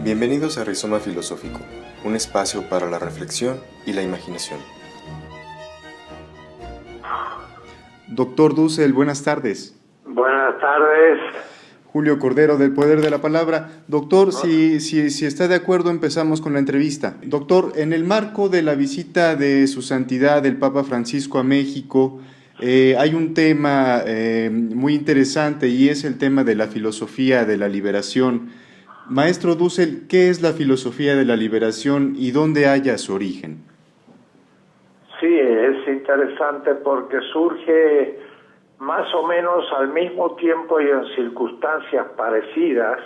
Bienvenidos a Rizoma Filosófico, un espacio para la reflexión y la imaginación. Doctor Dussel, buenas tardes. Buenas tardes. Julio Cordero, del Poder de la Palabra. Doctor, si está de acuerdo, empezamos con la entrevista. Doctor, en el marco de la visita de Su Santidad, el Papa Francisco, a México, hay un tema muy interesante y es el tema de la filosofía de la liberación. Maestro Dussel, ¿qué es la filosofía de la liberación y dónde halla su origen? Sí, es interesante porque surge más o menos al mismo tiempo y en circunstancias parecidas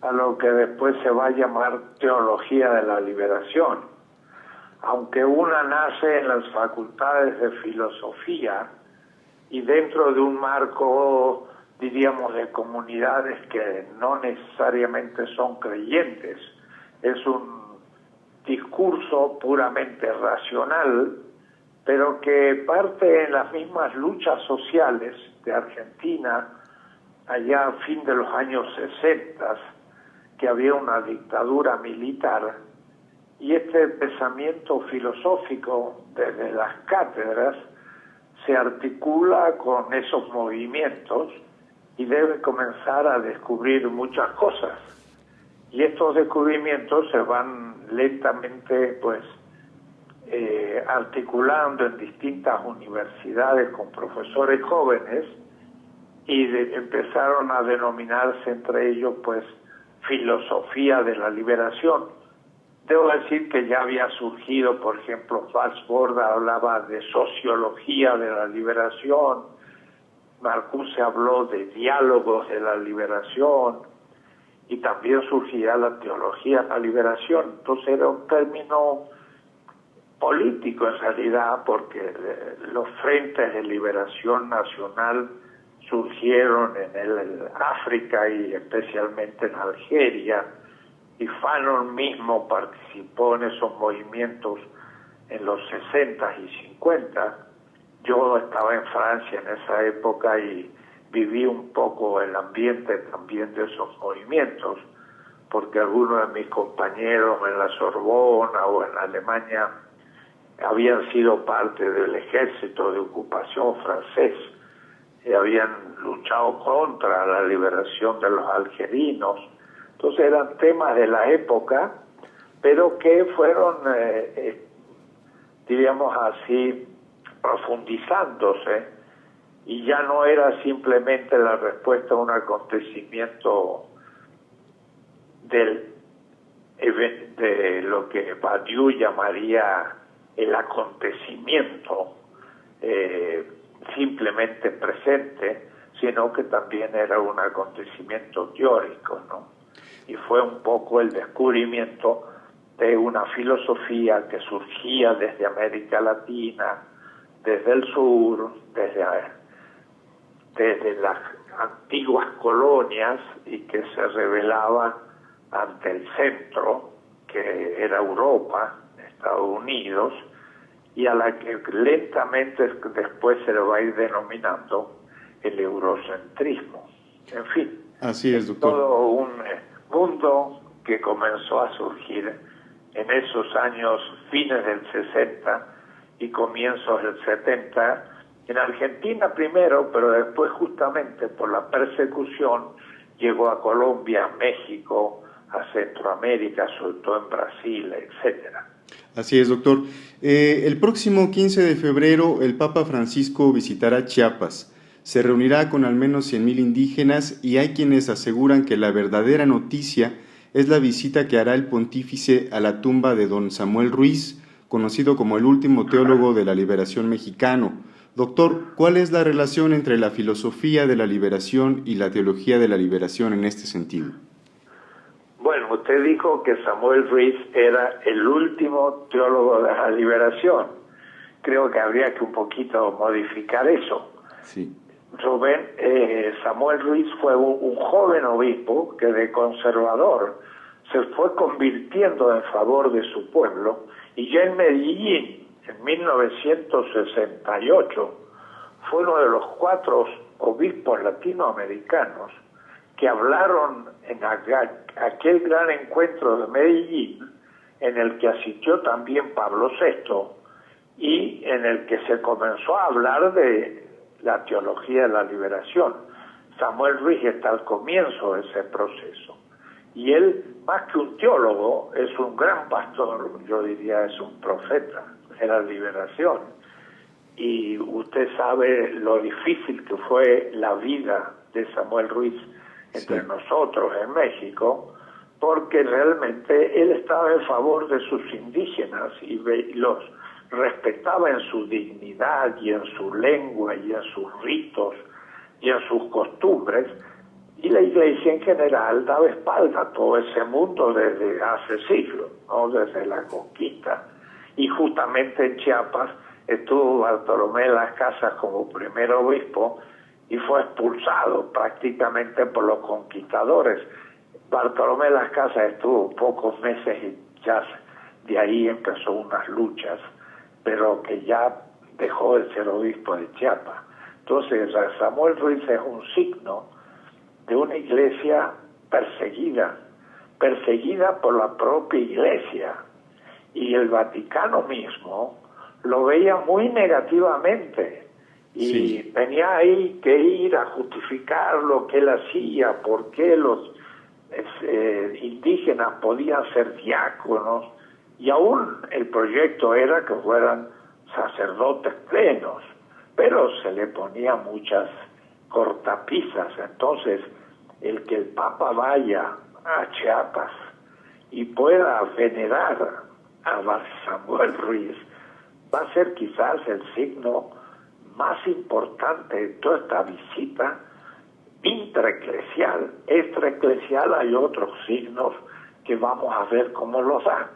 a lo que después se va a llamar teología de la liberación. Aunque una nace en las facultades de filosofía y dentro de un marco, diríamos, de comunidades que no necesariamente son creyentes, es un discurso puramente racional, pero que parte en las mismas luchas sociales de Argentina, allá a fin de los años 60, que había una dictadura militar, y este pensamiento filosófico desde las cátedras se articula con esos movimientos y debe comenzar a descubrir muchas cosas. Y estos descubrimientos se van lentamente, articulando en distintas universidades con profesores jóvenes y empezaron a denominarse entre ellos filosofía de la liberación. Debo decir que ya había surgido, por ejemplo, Fals Borda hablaba de sociología de la liberación, Marcuse habló de diálogos de la liberación y también surgía la teología de la liberación. Entonces era un término político en realidad, porque los frentes de liberación nacional surgieron en el África y especialmente en Algeria, y Fanon mismo participó en esos movimientos en los 60 y 50. Yo estaba en Francia en esa época y viví un poco el ambiente también de esos movimientos, porque algunos de mis compañeros en la Sorbona o en Alemania habían sido parte del ejército de ocupación francés y habían luchado contra la liberación de los algerinos. Entonces eran temas de la época, pero que fueron, diríamos así, profundizandose, y ya no era simplemente la respuesta a un acontecimiento de lo que Badiou llamaría el acontecimiento simplemente presente, sino que también era un acontecimiento teórico, ¿no? Y fue un poco el descubrimiento de una filosofía que surgía desde América Latina, desde el sur, desde las antiguas colonias, y que se revelaba ante el centro, que era Europa, Estados Unidos, y a la que lentamente después se le va a ir denominando el eurocentrismo. En fin, así es, doctor. Todo un mundo que comenzó a surgir en esos años, fines del 60 y comienzos del 70, en Argentina primero, pero después justamente por la persecución llegó a Colombia, México, a Centroamérica, sobre todo en Brasil, etcétera. Así es, doctor. El próximo 15 de febrero el Papa Francisco visitará Chiapas. Se reunirá con al menos 100,000 indígenas y hay quienes aseguran que la verdadera noticia es la visita que hará el pontífice a la tumba de don Samuel Ruiz, conocido como el último teólogo de la liberación mexicano. Doctor, ¿cuál es la relación entre la filosofía de la liberación y la teología de la liberación en este sentido? Bueno, usted dijo que Samuel Ruiz era el último teólogo de la liberación. Creo que habría que un poquito modificar eso. Sí. Rubén, Samuel Ruiz fue un joven obispo que de conservador se fue convirtiendo en favor de su pueblo, y ya en Medellín, en 1968, fue uno de los 4 obispos latinoamericanos que hablaron en aquel gran encuentro de Medellín, en el que asistió también Pablo VI, y en el que se comenzó a hablar de la teología de la liberación. Samuel Ruiz está al comienzo de ese proceso. Y él, más que un teólogo, es un gran pastor, yo diría es un profeta de la liberación. Y usted sabe lo difícil que fue la vida de Samuel Ruiz entre nosotros en México, porque realmente él estaba en favor de sus indígenas y los respetaba en su dignidad y en su lengua y en sus ritos y en sus costumbres, y la Iglesia en general daba espalda a todo ese mundo desde hace siglos, ¿no? Desde la conquista. Y justamente en Chiapas estuvo Bartolomé Las Casas como primer obispo y fue expulsado prácticamente por los conquistadores. Bartolomé Las Casas estuvo pocos meses y ya de ahí empezó unas luchas, pero que ya dejó de ser obispo de Chiapas. Entonces, Samuel Ruiz es un signo de una iglesia perseguida por la propia iglesia, y el Vaticano mismo lo veía muy negativamente, y tenía ahí que ir a justificar lo que él hacía, por qué los indígenas podían ser diáconos, y aún el proyecto era que fueran sacerdotes plenos, pero se le ponía muchas cortapisas. Entonces, el que el Papa vaya a Chiapas y pueda venerar a Samuel Ruiz va a ser quizás el signo más importante de toda esta visita intraeclesial. Extraeclesial hay otros signos que vamos a ver cómo los da.